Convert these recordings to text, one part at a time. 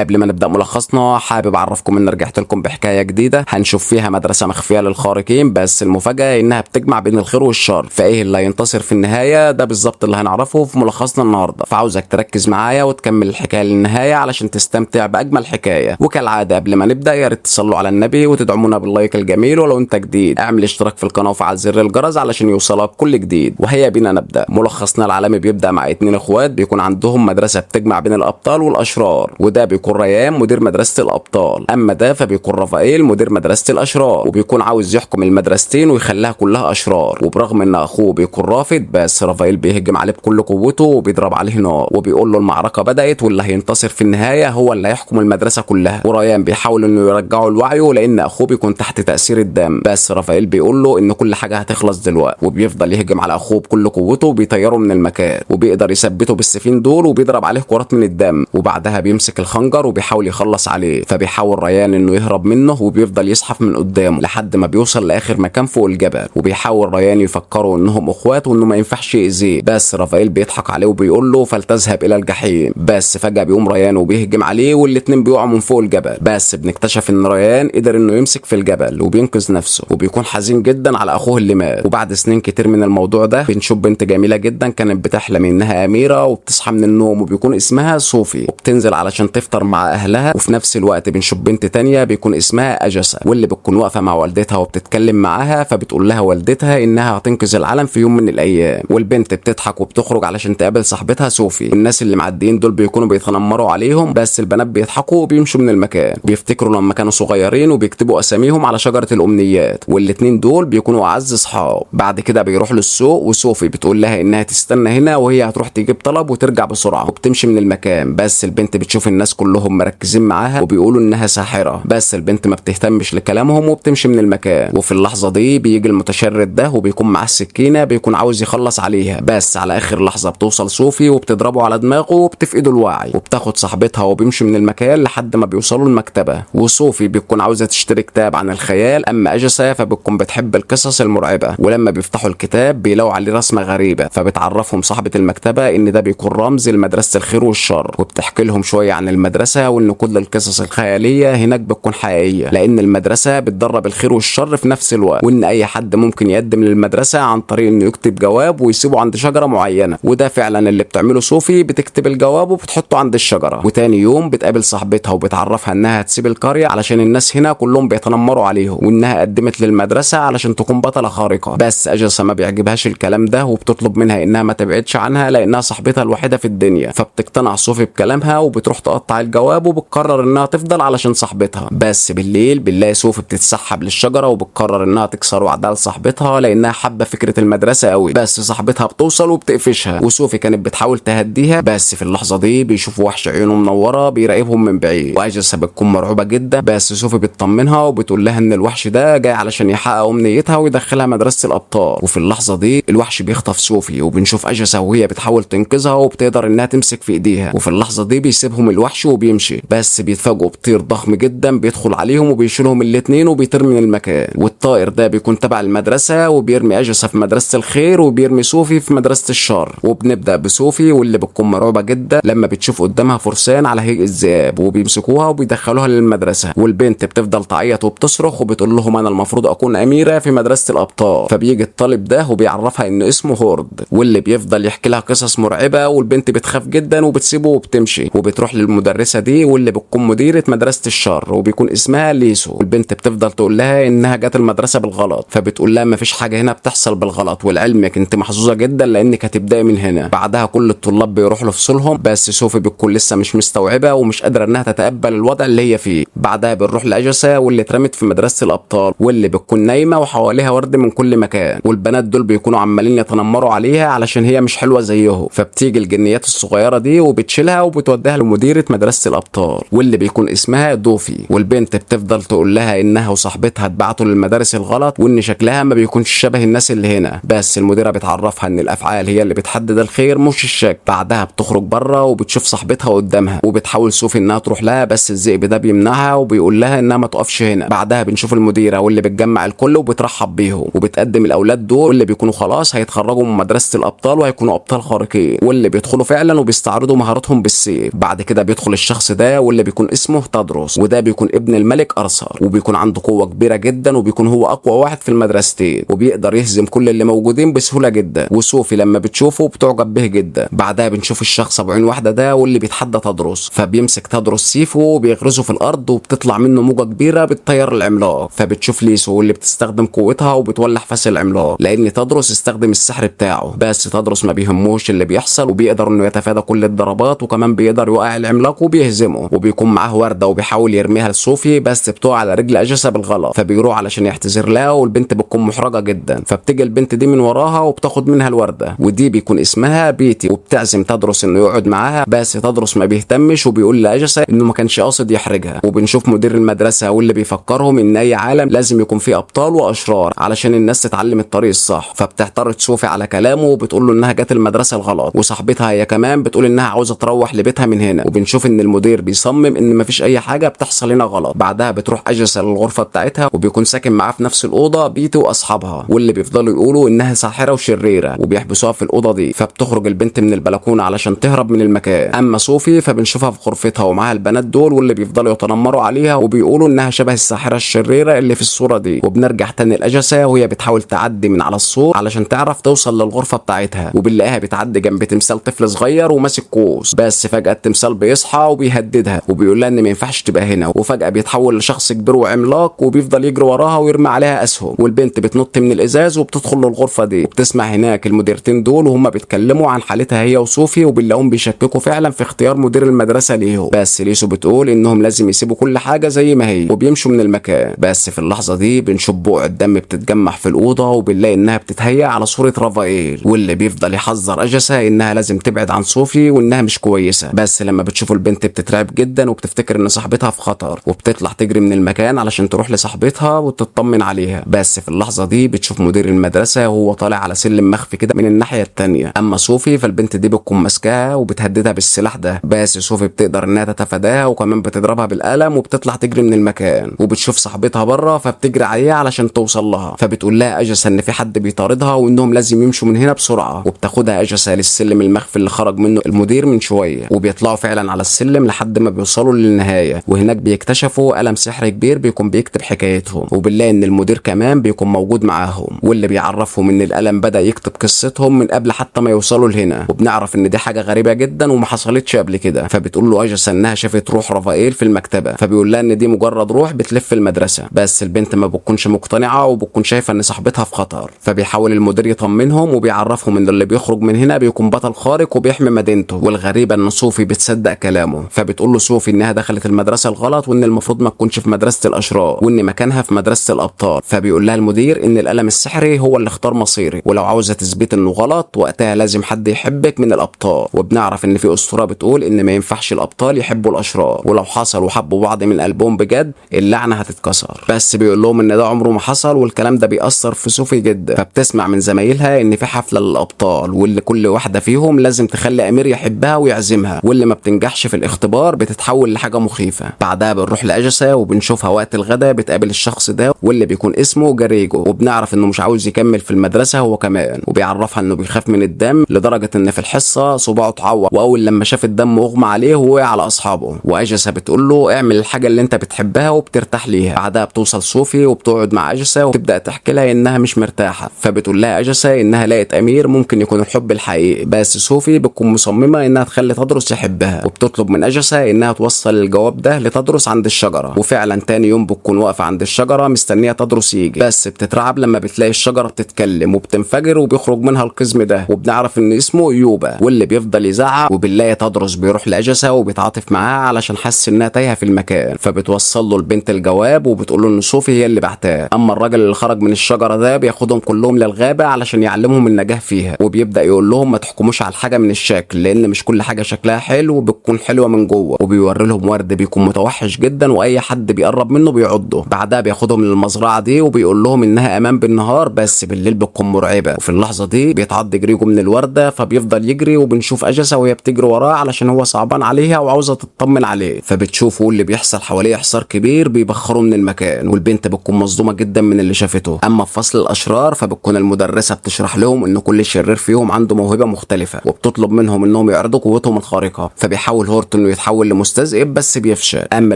قبل ما نبدا ملخصنا حابب اعرفكم ان رجعت لكم بحكايه جديده هنشوف فيها مدرسه مخفيه للخارقين، بس المفاجاه انها بتجمع بين الخير والشر. فايه اللي هينتصر في النهايه؟ ده بالظبط اللي هنعرفه في ملخصنا النهارده، فعاوزك تركز معايا وتكمل الحكايه للنهايه علشان تستمتع باجمل حكايه. وكالعاده قبل ما نبدا يا ريت تصلوا على النبي وتدعمونا باللايك الجميل، ولو انت جديد اعمل اشتراك في القناه وفعل زر الجرس علشان يوصلك كل جديد. وهيا بينا نبدا. ملخصنا العالمي بيبدا مع اتنين اخوات بيكون عندهم مدرسه بتجمع بين الابطال والاشرار، وده بيكون ريان مدير مدرسه الابطال، اما ده فبيكون رافائيل مدير مدرسه الاشرار، وبيكون عاوز يحكم المدرستين ويخليها كلها اشرار. وبرغم ان اخوه بيكون رافض، بس رافائيل بيهجم عليه بكل قوته وبيضرب عليه نار وبيقول له المعركه بدات واللي هينتصر في النهايه هو اللي هيحكم المدرسه كلها. وريان بيحاول انه يرجعه لوعيه لان اخوه بيكون تحت تاثير الدم، بس رافائيل بيقول له ان كل حاجه هتخلص دلوقتي، وبيفضل يهجم على اخوه بكل قوته وبيطيره من المكان، وبيقدر يثبته بالسفين دول وبيضرب عليه كرات من الدم. وبعدها بيمسك الخنجر وبيحاول يخلص عليه، فبيحاول ريان انه يهرب منه وبيفضل يزحف من قدامه لحد ما بيوصل لاخر مكان فوق الجبل. وبيحاول ريان يفكروا انهم اخوات وانه ما ينفعش يأذيه، بس رافائيل بيضحك عليه وبيقول له فلتذهب الى الجحيم. بس فجأة بيقوم ريان وبيهجم عليه والاتنين بيقعوا من فوق الجبل، بس بنكتشف ان ريان قدر انه يمسك في الجبل وبينقذ نفسه، وبيكون حزين جدا على اخوه اللي مات. وبعد سنين كتير من الموضوع ده بنشوف بنت جميلة جدا كانت بتحلم انها اميرة، وبتصحى من النوم وبيكون اسمها صوفي، وبتنزل علشان تفطر مع اهلها. وفي نفس الوقت بنشوف بنت تانية بيكون اسمها اجسا، واللي بتكون واقفة مع والدتها وبتتكلم معاها، فبتقول لها والدتها انها هتنقذ العالم في يوم من الايام. والبنت بتضحك وبتخرج علشان تقابل صاحبتها صوفي. والناس اللي معديين دول بيكونوا بيتنمروا عليهم، بس البنات بيضحكوا وبيمشوا من المكان، بيفتكروا لما كانوا صغيرين وبيكتبوا اساميهم على شجرة الامنيات. والاتنين دول بيكونوا اعز اصحاب. بعد كده بيروحوا للسوق، وصوفي بتقول لها انها تستنى هنا وهي هتروح تجيب طلب وترجع بسرعة، وبتمشي من المكان. بس البنت بتشوف الناس كلهم مركزين معاها وبيقولوا انها ساحرة، بس البنت ما بتهتمش لكلامهم وبتمشي من المكان. وفي اللحظة دي بيجي المتشرد ده وبيكون معاه السكينة بيكون عاوز يخلص عليها، بس على اخر لحظة بتوصل صوفي وبتضربه على دماغه وبتفقده الوعي، وبتاخد صاحبتها وبيمشي من المكان لحد ما بيوصلوا المكتبة. وصوفي بتكون عاوزة تشتري كتاب عن الخيال، اما اجسا فبتكون بتحب القصص المرعبة. ولما بيفتحوا الكتاب بيلاقوا عليه رسمة غريبة، فبتعرفهم صاحبة المكتبة ان ده بيكون رمز لمدرسة الخير والشر، وبتحكي لهم شوية عن المدرسة وان كل القصص الخيالية هناك بتكون حقيقية، لان المدرسة بتدرب الخير والشر في نفس الوقت، وان اي حد ممكن يقدم للمدرسة عن طريق انه يكتب جواب ويسيبه عند شجرة معينة. وده فعلا اللي بتعمله صوفي، بتكتب الجواب وبتحطه عند الشجرة. وتاني يوم بتقابل صاحبتها وبتعرفها انها هتسيب القرية علشان الناس هنا كلهم بيتنمروا عليهم، وانها قدمت للمدرسة علشان تكون بطلة خارقة. بس اجسا ما بيعجبهاش الكلام ده وبتطلب منها انها ما تبعدش عنها لانها صاحبتها الوحيدة في الدنيا. فبتقتنع صوفي بكلامها وبتروح تقطع الجواب وبتقرر انها تفضل علشان صاحبتها. بس بالليل بنلاقي صوفي بتتسحب للشجرة وبتقرر انها تكسر وعدها لصاحبتها لانها حابة فكرة المدرسة قوي، بس صاحبتها بتوصل وبتقفشها. وصوفي كانت بتحاول تهديها، بس في اللحظة دي بيشوفوا وحش عيونه منورة بيراقبهم من بعيد، واجسا بتكون مرعوبة جدا. بس صوفي بتطمنها وبتقول لها ان الوحش ده جاي علشان يحقق امنيتها ويدخلها مدرسة الابطال. وفي اللحظة دي الوحش بيخطف صوفي، وبنشوف اجسا وهي بتحاول تنقذها وبتقدر انها تمسك في ايديها. وفي اللحظة دي بيسيبهم الوحش وبيمشي، بس بيتفاجئوا بطير ضخم جدا بيدخل عليهم وبيشيلهم الاتنين وبيطير من المكان. والطائر ده بيكون تبع المدرسة وبيرمي اجسا في مدرسة الخير وبيرمي صوفي في مدرسة الشر. وبنبدأ بصوفي واللي بتكون مرعوبة جدا لما بتشوف قدامها فرسان على هيئة ذئاب وبيمسكوها وبيدخلوها للمدرسة. والبنت بتفضل تعيط وبتصرخ وبتقول لهم انا المفروض اكون اميرة في مدرسة الابطال. فبيجي الطالب ده وبيعرفها انه اسمه هورد، واللي بيفضل يحكي لها قصص مرعبة، والبنت بتخاف جدا وبتسيبه وبتمشي وبتروح للمدرسة دي واللي بتكون مديرة مدرسة الشر وبيكون اسمها ليسو. والبنت بتفضل تقول لها انها جت المدرسة بالغلط، فبتقول لها مفيش حاجة هنا بتحصل بالغلط، ولعلمك انت محظوظة جدا لانك هتبدأي من هنا. بعدها كل الطلاب بيروحوا لفصولهم، بس صوفي بتكون لسه مش مستوعبة ومش قادرة انها تتقبل الوضع اللي هي فيه. بعدها بنروح لاجسا واللي اترمت في مدرسة الابطال واللي بتكون نايمة وحواليها ورد من كل مكان، والبنات دول بيكونوا عمالين يتنمروا عليها علشان هي مش حلوة زيهم. فبتيجي الجنيات الصغيرة دي وبتشيلها وبتوديها لمديرة مدرسة الابطال واللي بيكون اسمها دوفي. والبنت بتفضل تقول لها انها وصاحبتها اتبعتوا للمدارس الغلط وان شكلها ما بيكونش شبه الناس اللي هنا، بس المديرة بتعرفها ان الافعال هي اللي بتحدد الخير مش الشك. بعدها بتخرج بره وبتشوف صاحبتها قدامها وبتحاول صوفي انها تروح لها، بس الذئب ده بيمنعها وبيقول لها انها ما تقفش هنا. بعدها بنشوف المديرة واللي بتجمع الكل وبترحب بيهم وبتقدم الاولاد دول واللي بيكونوا خلاص هيتخرجوا من مدرسة الابطال وهيكونوا ابطال خارقين، واللي بيدخلوا فعلا وبيستعرضوا مهاراتهم بالسيف. بعد كده بيدخل الشخص الشخص ده واللي بيكون اسمه تدرس، وده بيكون ابن الملك ارثر، وبيكون عنده قوه كبيره جدا، وبيكون هو اقوى واحد في المدرستين، وبيقدر يهزم كل اللي موجودين بسهوله جدا. وصوفي لما بتشوفه بتعجب به جدا. بعدها بنشوف الشخص ابو عين واحده ده واللي بيتحدى تدرس، فبيمسك تدرس سيفه وبيغرزه في الارض، وبتطلع منه موجه كبيره بالطيار العملاق. فبتشوف ليسو واللي بتستخدم قوتها وبتولع فاس العملاق، لان تدرس استخدم السحر بتاعه. بس تدرس ما بيهموش اللي بيحصل، وبيقدر انه يتفادى كل الضربات، وكمان بيقدر يوقع العملاق وبيهزمه. وبيكون معاه ورده وبيحاول يرميها لصوفي، بس بتقع على رجل اجسا بالغلط، فبيروح علشان يعتذر لها، والبنت بتكون محرجه جدا. فبتيجي البنت دي من وراها وبتاخد منها الورده، ودي بيكون اسمها بيتي، وبتعزم تدرس انه يقعد معاها. بس تدرس ما بيهتمش، وبيقول لاجسا انه ما كانش قاصد يحرجها. وبنشوف مدير المدرسه واللي بيفكرهم ان اي عالم لازم يكون فيه ابطال واشرار علشان الناس تتعلم الطريق الصح. فبتعترض صوفي على كلامه، وبتقول له انها جت المدرسه الغلط، وصاحبتها هي كمان بتقول انها عاوزه تروح لبيتها من هنا. وبنشوف ان المدير بيصمم ان مفيش اي حاجه بتحصل هنا غلط. بعدها بتروح اجسا للغرفه بتاعتها، وبيكون ساكن معاه في نفس الاوضه بيتي واصحابها، واللي بيفضلوا يقولوا انها ساحره وشريره، وبيحبسوها في الاوضه دي. فبتخرج البنت من البلكونه علشان تهرب من المكان. اما صوفي فبنشوفها في غرفتها ومعاها البنات دول، واللي بيفضلوا يتنمروا عليها وبيقولوا انها شبه الساحره الشريره اللي في الصوره دي. وبنرجع تاني لاجسا وهي بتحاول تعدي من على السور علشان تعرف توصل للغرفه بتاعتها، وبنلاقيها بتعدي جنب تمثال طفل صغير وماسك قوس. بس فجاه التمثال بيصحى وبيهددها، وبيقول لها ان ما ينفعش تبقى هنا. وفجاه بيتحول لشخص كبير وعملاق، وبيفضل يجري وراها ويرمي عليها اسهم. والبنت بتنط من الازاز وبتدخل للغرفه دي، وبتسمع هناك المديرتين دول وهم بيتكلموا عن حالتها هي وصوفي، وبنلاقيهم بيشككوا فعلا في اختيار مدير المدرسه ليهم. بس ليسو بتقول انهم لازم يسيبوا كل حاجه زي ما هي وبيمشوا من المكان. بس في اللحظه دي بنشوف بقع الدم بتتجمع في الاوضه، وبنلاقي انها بتتهيأ على صوره رافائيل، واللي بيفضل يحذر اجسا انها لازم تبعد عن صوفي وانها مش كويسه. بس لما بتشوف البنت بتترعب جدا، وبتفتكر ان صاحبتها في خطر، وبتطلع تجري من المكان علشان تروح لصاحبتها وتطمن عليها. بس في اللحظه دي بتشوف مدير المدرسه وهو طالع على سلم مخفي كده من الناحيه التانيه. اما صوفي فالبنت دي بتكون ماسكاها وبتهددها بالسلاح ده، بس صوفي بتقدر انها تتفاداها، وكمان بتضربها بالقلم، وبتطلع تجري من المكان. وبتشوف صاحبتها بره فبتجري عليها علشان توصل لها. فبتقول لها اجسا ان في حد بيطاردها وانهم لازم يمشوا من هنا بسرعه. وبتاخدها اجسا للسلم المخفي اللي خرج منه المدير من شويه، وبيطلعوا فعلا على السلم لحد ما بيوصلوا للنهايه. وهناك بيكتشفوا قلم سحري كبير بيكون بيكتب حكايتهم، وبنلاقي ان المدير كمان بيكون موجود معاهم، واللي بيعرفهم ان القلم بدا يكتب قصتهم من قبل حتى ما يوصلوا لهنا. وبنعرف ان دي حاجه غريبه جدا وما حصلتش قبل كده. فبتقول له اجسا انها شافت روح رافائيل في المكتبه، فبيقول لها ان دي مجرد روح بتلف المدرسه. بس البنت ما بتكونش مقتنعه، وبتكون شايفه ان صاحبتها في خطر. فبيحاول المدير يطمنهم، وبيعرفهم ان اللي بيخرج من هنا بيكون بطل خارق وبيحمي مدينته. والغريبه ان صوفي بتصدق كلامه، فبتقول له صوفي انها دخلت المدرسه الغلط، وان المفروض ما تكونش في مدرسه الاشرار، وان مكانها في مدرسه الابطال. فبيقول لها المدير ان القلم السحري هو اللي اختار مصيري، ولو عاوزه تثبت انه غلط وقتها لازم حد يحبك من الابطال. وبنعرف ان في اسطوره بتقول ان ما ينفعش الابطال يحبوا الاشرار، ولو حصل وحبوا بعض من قلبهم بجد اللعنه هتتكسر. بس بيقول لهم ان ده عمره ما حصل، والكلام ده بيأثر في صوفي جدا. فبتسمع من زمايلها ان في حفله للابطال، واللي كل واحده فيهم لازم تخلي امير يحبها ويعزمها، واللي ما بتنجحش في الاختبار بتتحول لحاجه مخيفه. بعدها بنروح لاجسا وبنشوفها وقت الغداء بتقابل الشخص ده واللي بيكون اسمه جاريجو، وبنعرف انه مش عاوز يكمل في المدرسه هو كمان. وبيعرفها انه بيخاف من الدم لدرجه ان في الحصه صباعه اتعور، واول لما شاف الدم اغمى عليه ووقع على اصحابه. واجسا بتقول له اعمل الحاجه اللي انت بتحبها وبترتاح ليها. بعدها بتوصل صوفي وبتقعد مع اجسا وتبدا تحكي لها انها مش مرتاحه. فبتقول لها اجسا انها لقت امير ممكن يكون الحب الحقيقي، بس صوفي بتكون مصممه انها تخلي تدرس يحبها، وبتطلب من اجسا انها توصل الجواب ده لتدرس عند الشجره. وفعلا تاني يوم بتكون واقفه عند الشجره مستنيه تدرس يجي، بس بتترعب لما بتلاقي الشجره بتتكلم وبتنفجر وبيخرج منها القزم ده، وبنعرف ان اسمه يوبا، واللي بيفضل يزعق. وبنلاقي تدرس بيروح لاجسا وبيتعاطف معاها علشان حاسس انها تايهه في المكان. فبتوصل له البنت الجواب وبتقول له ان صوفي هي اللي بعتاه. اما الراجل اللي خرج من الشجره ده بياخدهم كلهم للغابه علشان يعلمهم النجاه فيها، وبيبدا يقول لهم ما تحكموش على الحاجه من الشكل، لان مش كل حاجه شكلها حلو وبتكون حلوه من جوه. وبيوري لهم ورد بيكون متوحش جدا واي حد بيقرب منه بيعضه. بعدها بياخدهم للمزرعه دي وبيقول لهم انها امان بالنهار بس بالليل بتكون مرعبه. وفي اللحظه دي بيتعض جريجو من الورده فبيفضل يجري، وبنشوف اجسا وهي بتجري وراه علشان هو صعبان عليها وعاوزه تطمن عليه. فبتشوفوا اللي بيحصل حواليه حصار كبير بيبخروا من المكان، والبنت بتكون مصدومه جدا من اللي شافته. اما في فصل الاشرار فبتكون المدرسه بتشرح لهم ان كل شرير فيهم عنده موهبه مختلفه، وبتطلب منهم انهم يعرضوا قوتهم الخارقه. فبيحاول هورت بيحاولوا انه يتحول لمستذئب بس بيفشل. اما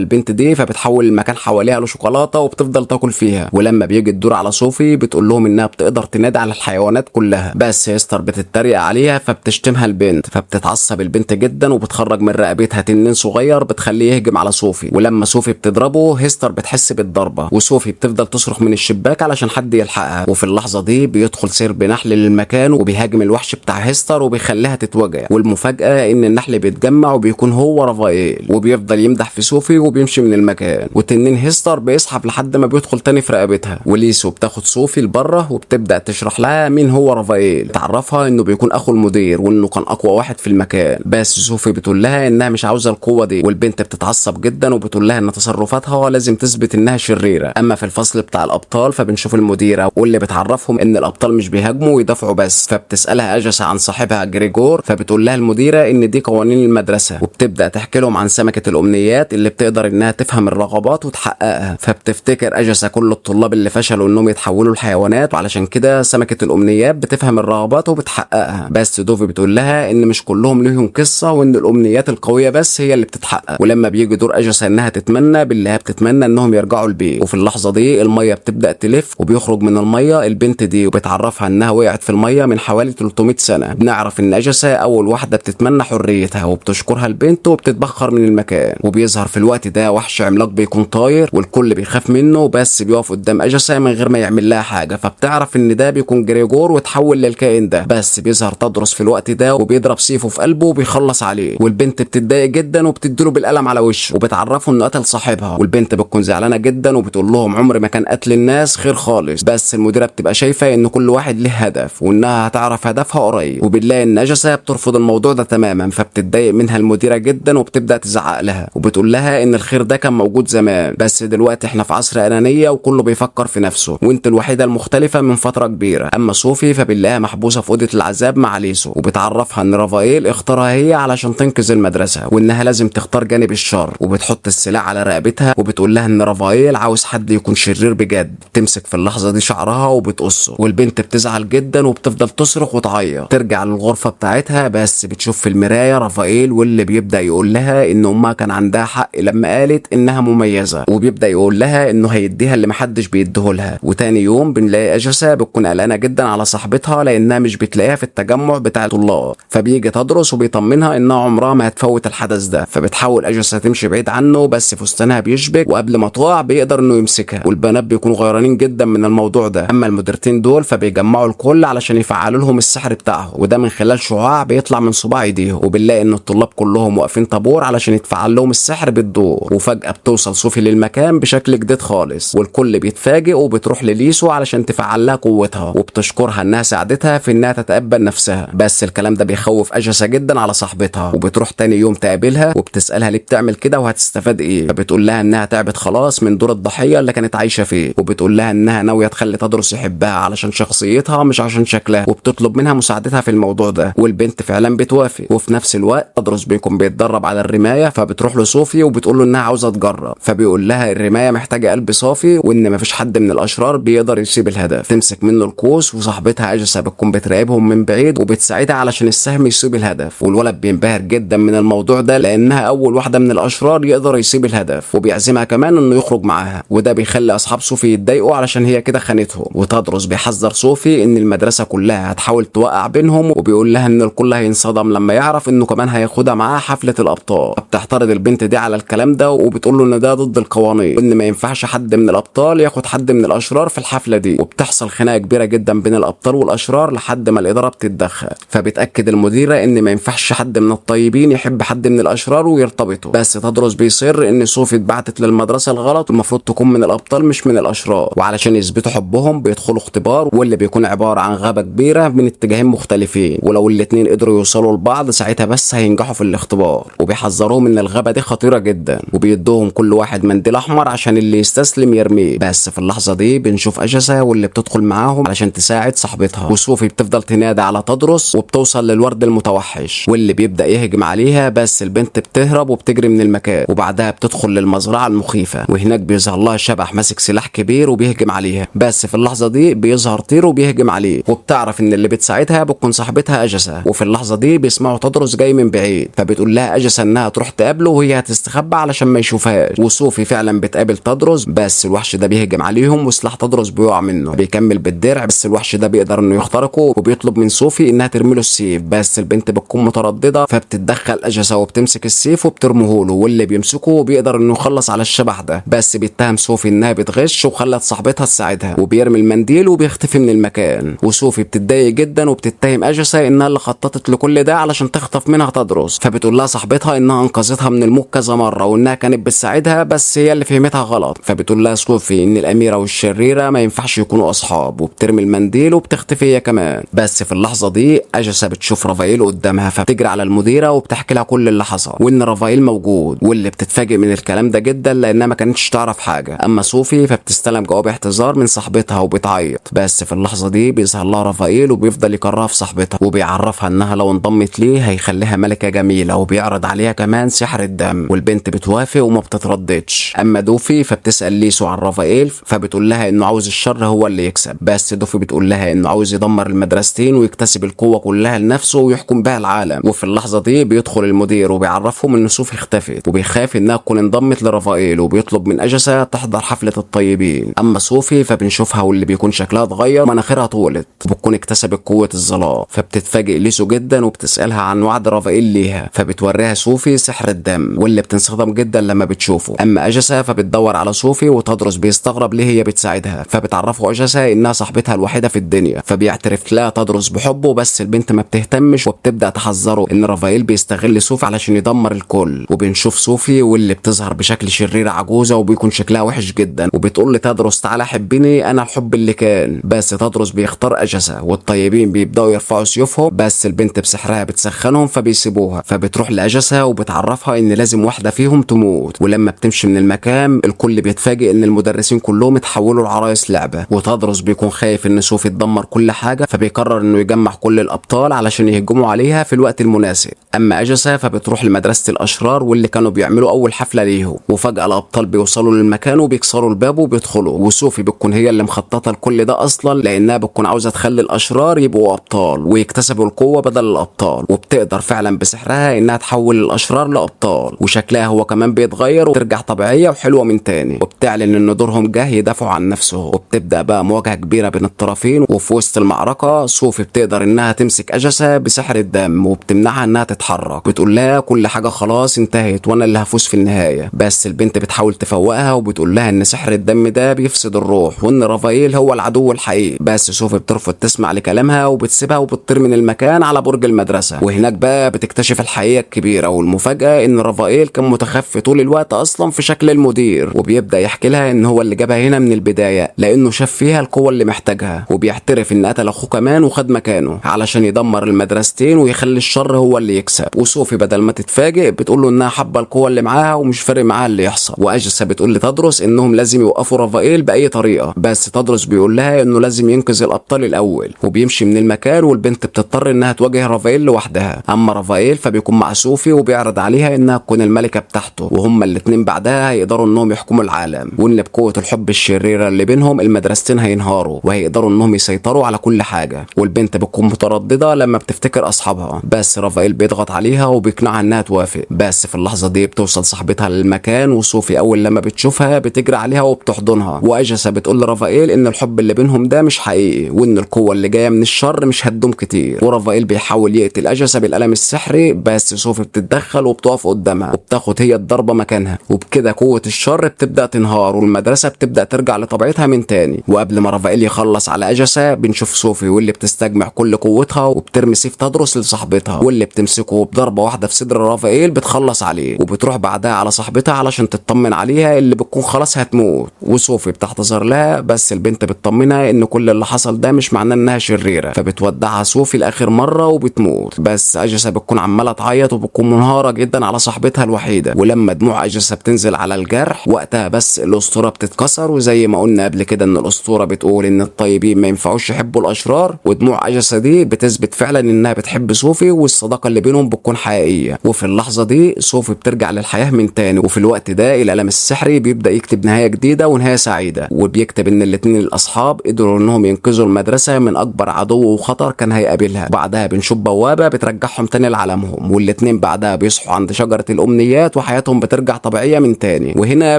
البنت دي فبتحول المكان حواليها لشوكولاته وبتفضل تاكل فيها. ولما بيجي الدور على صوفي بتقول لهم انها بتقدر تنادي على الحيوانات كلها، بس هيستر بتتريق عليها فبتشتمها البنت، فبتتعصب البنت جدا وبتخرج من رقبتها تنين صغير بتخليه يهجم على صوفي. ولما صوفي بتضربه هيستر بتحس بالضربه وصوفي بتفضل تصرخ من الشباك علشان حد يلحقها. وفي اللحظه دي بيدخل سرب نحل للمكان وبيهاجم الوحش بتاع هيستر وبيخليها تتوجع. والمفاجاه ان النحل بيتجمع وبيكون هو رافائيل وبيفضل يمدح في صوفي وبيمشي من المكان. وتنين هيستر بيسحب لحد ما بيدخل تاني في رقبتها. وليسو بتاخد صوفي لبره وبتبدا تشرح لها مين هو رافائيل، تعرفها انه بيكون اخو المدير وانه كان اقوى واحد في المكان. بس صوفي بتقول لها انها مش عاوزه القوه دي، والبنت بتتعصب جدا وبتقول لها ان تصرفاتها لازم تثبت انها شريره. اما في الفصل بتاع الابطال فبنشوف المديره واللي بتعرفهم ان الابطال مش بيهاجموا ويدافعوا بس. فبتسالها اجاسا عن صاحبها جريجور، فبتقول لها المديره ان دي قوانين المدرسه، وبتبدا تحكي لهم عن سمكه الامنيات اللي بتقدر انها تفهم الرغبات وتحققها. فبتفتكر اجاسا كل الطلاب اللي فشلوا انهم يتحولوا لحيوانات، وعلشان كده سمكه الامنيات بتفهم الرغبات وبتحققها. بس دوفي بتقول لها ان مش كلهم ليهم قصه وان الامنيات القويه بس هي اللي بتتحقق. ولما بيجي دور اجاسا انها تتمنى باللي هي بتتمنى انهم يرجعوا البيت. وفي اللحظه دي الميه بتبدا تلف وبيخرج من الميه البنت دي وبتعرفها انها وقعت في الميه من حوالي 300 سنه. بنعرف ان اجاسا اول واحده بتتمنى حريتها وبتشكرها البنت وبتتبخر من المكان. وبيظهر في الوقت ده وحش عملاق بيكون طاير والكل بيخاف منه، بس بيقف قدام اجاسا من غير ما يعمل لها حاجه. فبتعرف ان ده بيكون جريجور وتحول للكائن ده. بس بيظهر تدرس في الوقت ده وبيضرب سيفه في قلبه وبيخلص عليه. والبنت بتتضايق جدا وبتديله بالقلم على وشه وبتعرفه انه قتل صاحبها. والبنت بتكون زعلانه جدا وبتقول لهم عمر ما كان قتل الناس خير خالص. بس المديره بتبقى شايفه ان كل واحد له هدف وانها هتعرف هدفها قريب. وبنلاقي ان اجاسا بترفض الموضوع ده تماما، فبتتضايق منها المديره جدا وبتبدا تزعق لها وبتقول لها ان الخير ده كان موجود زمان، بس دلوقتي احنا في عصر انانيه وكله بيفكر في نفسه وانت الوحيده المختلفه من فتره كبيره. اما صوفي فبنلاقيها محبوسه في اوضه العذاب مع ليسو وبتعرفها ان رافائيل اختارها هي علشان تنقذ المدرسه وانها لازم تختار جانب الشر. وبتحط السلاح على رقبتها وبتقول لها ان رافائيل عاوز حد يكون شرير بجد. تمسك في اللحظه دي شعرها وبتقصه والبنت بتزعل جدا وبتفضل تصرخ وتعيط. ترجع للغرفه بتاعتها بس بتشوف في المرايه رافائيل واللي بيبدا يقول لها ان امها كان عندها حق لما قالت انها مميزه، وبيبدا يقول لها انه هيديها اللي محدش بيديهولها. وتاني يوم بنلاقي اجاسا بتكون قلقانه جدا على صاحبتها لانها مش بتلاقيها في التجمع بتاع الطلاب. فبيجي تدرس وبيطمنها انها عمرها ما هتفوت الحدث ده. فبتحاول اجاسا تمشي بعيد عنه بس فستانها بيشبك وقبل ما تقع بيقدر انه يمسكها. والبنات بيكونوا غيرانين جدا من الموضوع ده. اما المديرتين دول فبيجمعوا الكل علشان يفعلوا لهم السحر بتاعهم، وده من خلال شعاع بيطلع من صباع ايديهم. وبنلاقي ان الطلاب كلهم واقفين طابور علشان يتفعل لهم السحر بالدور. وفجاه بتوصل صوفي للمكان بشكل جديد خالص والكل بيتفاجئ وبتروح لليسو علشان تفعل لها قوتها وبتشكرها انها ساعدتها في انها تتقبل نفسها. بس الكلام ده بيخوف اجاسا جدا على صاحبتها وبتروح تاني يوم تقابلها وبتسالها ليه بتعمل كده وهتستفاد ايه. فبتقول لها انها تعبت خلاص من دور الضحيه اللي كانت عايشه فيه. وبتقول لها انها ناويه تخلي تدرس يحبها علشان شخصيتها مش عشان شكلها، وبتطلب منها مساعدتها في الموضوع ده. والبنت فعلا بتوافق. وفي نفس الوقت تدرس بيكون بيتدرب على الرمايه فبتروح لصوفي وبتقول له انها عاوزه تجرب. فبيقول لها الرمايه محتاجه قلب صافي وان مفيش حد من الاشرار بيقدر يسيب الهدف. تمسك منه القوس وصاحبتها اجاسا بتكون بتراقبهم من بعيد وبتساعدها علشان السهم يسيب الهدف. والولد بينبهر جدا من الموضوع ده لانها اول واحده من الاشرار يقدر يسيب الهدف، وبيعزمها كمان انه يخرج معاها. وده بيخلي اصحاب صوفي يتضايقوا علشان هي كده خانتهم. وتدرس بيحذر صوفي ان المدرسه كلها هتحاول توقع بينهم وبيقول لها ان الكل هينصدم لما يعرف انه كمان هياخدها معاه حفله الابطال. بتعترض البنت دي على الكلام ده وبتقول له ان ده ضد القوانين وان ما ينفعش حد من الابطال ياخد حد من الاشرار في الحفله دي. وبتحصل خناقه كبيره جدا بين الابطال والاشرار لحد ما الاداره بتتدخل. فبتاكد المديره ان ما ينفعش حد من الطيبين يحب حد من الاشرار ويرتبطوا. بس تدرس بيصر ان صوفي اتبعتت للمدرسه الغلط والمفروض تكون من الابطال مش من الاشرار. وعلشان يثبتوا حبهم بيدخلوا اختبار واللي بيكون عباره عن غابه كبيره من اتجاهين مختلفين، ولو الاتنين قدروا يوصلوا لبعض ساعتها بس هينجحوا في الاختبار. وبيحذروهم ان الغابه دي خطيره جدا وبيدوهم كل واحد منديل احمر عشان اللي يستسلم يرميه. بس في اللحظه دي بنشوف اجاسا واللي بتدخل معاهم علشان تساعد صاحبتها. وصوفي بتفضل تنادي على تدرس وبتوصل للورد المتوحش واللي بيبدا يهجم عليها، بس البنت بتهرب وبتجري من المكان. وبعدها بتدخل للمزرعه المخيفه وهناك بيظهر لها شبح ماسك سلاح كبير وبيهجم عليها. بس في اللحظه دي بيظهر طير وبيهجم عليه وبتعرف ان اللي بتساعدها بتكون صاحبتها اجاسا. وفي اللحظه دي بيسمعوا تدرس جاي من بعيد فبتقول لها لها اجسا انها تروح تقابله وهي هتستخبى علشان ما يشوفهاش. وصوفي فعلا بتقابل تدرس، بس الوحش ده بيهجم عليهم وسلاح تدرس بيقع منه، بيكمل بالدرع بس الوحش ده بيقدر انه يخترقه وبيطلب من صوفي انها ترمي له السيف، بس البنت بتكون متردده فبتتدخل اجسا وبتمسك السيف وبترميه له، واللي بيمسكه بيقدر انه يخلص على الشبح ده، بس بيتهم صوفي انها بتغش وخلت صاحبتها تساعدها، وبيرمي المنديل وبيختفي من المكان. وصوفي بتتضايق جدا وبتتهم اجسا انها اللي خططت لكل ده علشان تخطف منها تدرس، فبتقول لها صاحبتها انها انقذتها من الموت كذا مره وانها كانت بتساعدها بس هي اللي فهمتها غلط. فبتقول لها صوفي ان الاميره والشريره ما ينفعش يكونوا اصحاب، وبترمي المنديل وبتختفي هي كمان. بس في اللحظه دي اجسا بتشوف رافائيل قدامها، فبتجري على المديره وبتحكي لها كل اللي حصل وان رافائيل موجود، واللي بتتفاجئ من الكلام ده جدا لانها ما كانتش تعرف حاجه. اما صوفي فبتستلم جواب اعتذار من صاحبتها وبتعيط، بس في اللحظه دي بيظهر لها رافائيل وبيفضل يكرهها في صاحبتها وبيعرفها انها لو انضمت ليه هيخليها ملكه جميله، وبيعرض عليها كمان سحر الدم، والبنت بتوافق وما بتترددش. اما دوفي فبتسال ليسو عن رافائيل، فبتقول لها انه عاوز الشر هو اللي يكسب، بس دوفي بتقول لها انه عاوز يدمر المدرستين ويكتسب القوه كلها لنفسه ويحكم بها العالم. وفي اللحظه دي بيدخل المدير وبيعرفهم ان صوفي اختفت، وبيخاف انها تكون انضمت لرافائيل، وبيطلب من اجسا تحضر حفله الطيبين. اما صوفي فبنشوفها واللي بيكون شكلها اتغير ومناخيرها طولت، وبتكون اكتسبت قوه الظلام، فبتتفاجئ ليسو جدا وبتسالها عن وعد رافائيل ليها، فبتوريها صوفي سحر الدم واللي بتنصدم جدا لما بتشوفه. اما اجسا فبتدور على صوفي وتدرس بيستغرب ليه هي بتساعدها، فبتعرفه اجسا انها صاحبتها الوحيده في الدنيا، فبيعترف لها تدرس بحبه، بس البنت ما بتهتمش وبتبدا تحذره ان رافائيل بيستغل صوفي علشان يدمر الكل. وبنشوف صوفي واللي بتظهر بشكل شرير عجوزه وبيكون شكلها وحش جدا، وبتقول لتدرس تعالى حبني انا الحب اللي كان، بس تدرس بيختار اجسا والطيبين بيبداوا يرفعوا سيوفهم، بس البنت بسحرها بتسخنهم فبيسيبوها، فبتروح لاجسا وبتعرفها ان لازم واحده فيهم تموت. ولما بتمشي من المكان الكل بيتفاجئ ان المدرسين كلهم اتحولوا لعرايس لعبه، وتدرس بيكون خايف ان صوفي تدمر كل حاجه، فبيقرر انه يجمع كل الابطال علشان يهجموا عليها في الوقت المناسب. اما اجسا فبتروح لمدرسه الاشرار واللي كانوا بيعملوا اول حفله ليهم، وفجاه الابطال بيوصلوا للمكان وبيكسروا الباب وبيدخلوا، وصوفي بتكون هي اللي مخططه لكل ده اصلا لانها بتكون عاوزه تخلي الاشرار يبقوا ابطال ويكتسبوا القوه بدل الابطال، وبتقدر فعلا بسحرها انها تحول الاشرار لابطال، وشكلها هو كمان بيتغير وترجع طبيعيه وحلوه من تاني، وبتعلن ان دورهم جه يدافعوا عن نفسهم. وبتبدا بقى مواجهه كبيره بين الطرفين، وفي وسط المعركه صوفي بتقدر انها تمسك اجسا بسحر الدم وبتمنعها انها تتحرك، بتقول لها كل حاجه خلاص انتهت وانا اللي هفوز في النهايه، بس البنت بتحاول تفوقها وبتقول لها ان سحر الدم ده بيفسد الروح وان رافائيل هو العدو الحقيقي، بس صوفي بترفض تسمع لكلامها وبتسيبها وبتطير من المكان على برج المدرسه. وهناك بقى بتكتشف الحقيقه الكبيره والمفاجاه ان رافائيل كان متخفي طول الوقت اصلا في شكل المدير، وبيبدا يحكي لها ان هو اللي جابها هنا من البدايه لانه شاف فيها القوه اللي محتاجها، وبيعترف ان قتل اخوه كمان وخد مكانه علشان يدمر المدرستين ويخلي الشر هو اللي يكسب. وصوفي بدل ما تتفاجئ بتقول له انها حابه القوه اللي معاها ومش فارق معاها اللي يحصل. واجسا بتقول لتدرس انهم لازم يوقفوا رافائيل باي طريقه، بس تدرس بيقول لها انه لازم ينقذ الابطال الاول، وبيمشي من المكان والبنت بتضطر انها تواجه رافائيل لوحدها. اما رافائيل فبيكون مع صوفي وبيعرض عليها انها تكون الملكه بتاعته، وهما الاتنين بعدها هيقدروا انهم يحكموا العالم، وان بقوه الحب الشريره اللي بينهم المدرستين هينهاروا وهيقدروا انهم يسيطروا على كل حاجه. والبنت بتكون متردده لما بتفتكر اصحابها، بس رافائيل بيضغط عليها وبيقنعها انها توافق. بس في اللحظه دي بتوصل صاحبتها للمكان، وصوفي اول لما بتشوفها بتجري عليها وبتحضنها، واجسا بتقول لرافائيل ان الحب اللي بينهم ده مش حقيقي وان القوه اللي جايه من الشر مش هتدوم كتير. ورافائيل بيحاول يقتل اجسا بالقلم السحري، بس صوفي بتتدخل وبتقف قدامها وبتاخد هي الضربه مكانها، وبكده قوه الشر بتبدا تنهار والمدرسه بتبدا ترجع لطبيعتها من تاني. وقبل ما رافائيل يخلص على اجسا بنشوف صوفي واللي بتستجمع كل قوتها وبترمي سيف تدرس لصاحبتها، واللي بتمسكه بضربه واحده في صدر رافائيل بتخلص عليه، وبتروح بعدها على صاحبتها علشان تطمن عليها اللي بتكون خلاص هتموت. وصوفي بتعتذر لها، بس البنت بتطمنها ان كل اللي حصل ده مش معناه انها شريره، فبتودعها صوفي لاخر مره وبتموت. بس اجسا بتكون عماله تعيط وبتكون منهاره جدا على صاحبتها الوحيده، ولما دموع اجسا بتنزل على الجرح وقتها بس الاسطوره بتتكسر. وزي ما قلنا قبل كده ان الاسطوره بتقول ان الطيبين ما ينفعوش يحبوا الاشرار، ودموع اجسا دي بتثبت فعلا انها بتحب صوفي والصداقه اللي بينهم بتكون حقيقيه. وفي اللحظه دي صوفي بترجع للحياه من تاني، وفي الوقت ده القلم السحري بيبدا يكتب نهايه جديده ونهايه سعيده، وبيكتب ان الاتنين الاصحاب قدروا انهم ينقذوا المدرسه من اكبر عدو وخطر كان هيقابلها. بعدها بنشوف بوابه بترجعهم تاني لعالمهم، والاتنين ويومين بعدها بيصحوا عند شجرة الأمنيات وحياتهم بترجع طبيعية من تاني. وهنا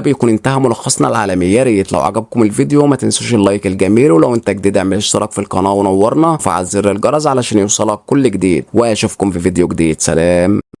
بيكون انتهى ملخصنا العالمي. يا ريت لو عجبكم الفيديو ما تنسوش اللايك الجميل، ولو انت جديد اعمل اشتراك في القناة ونورنا وفعل زر الجرس علشان يوصلك كل جديد، واشوفكم في فيديو جديد. سلام.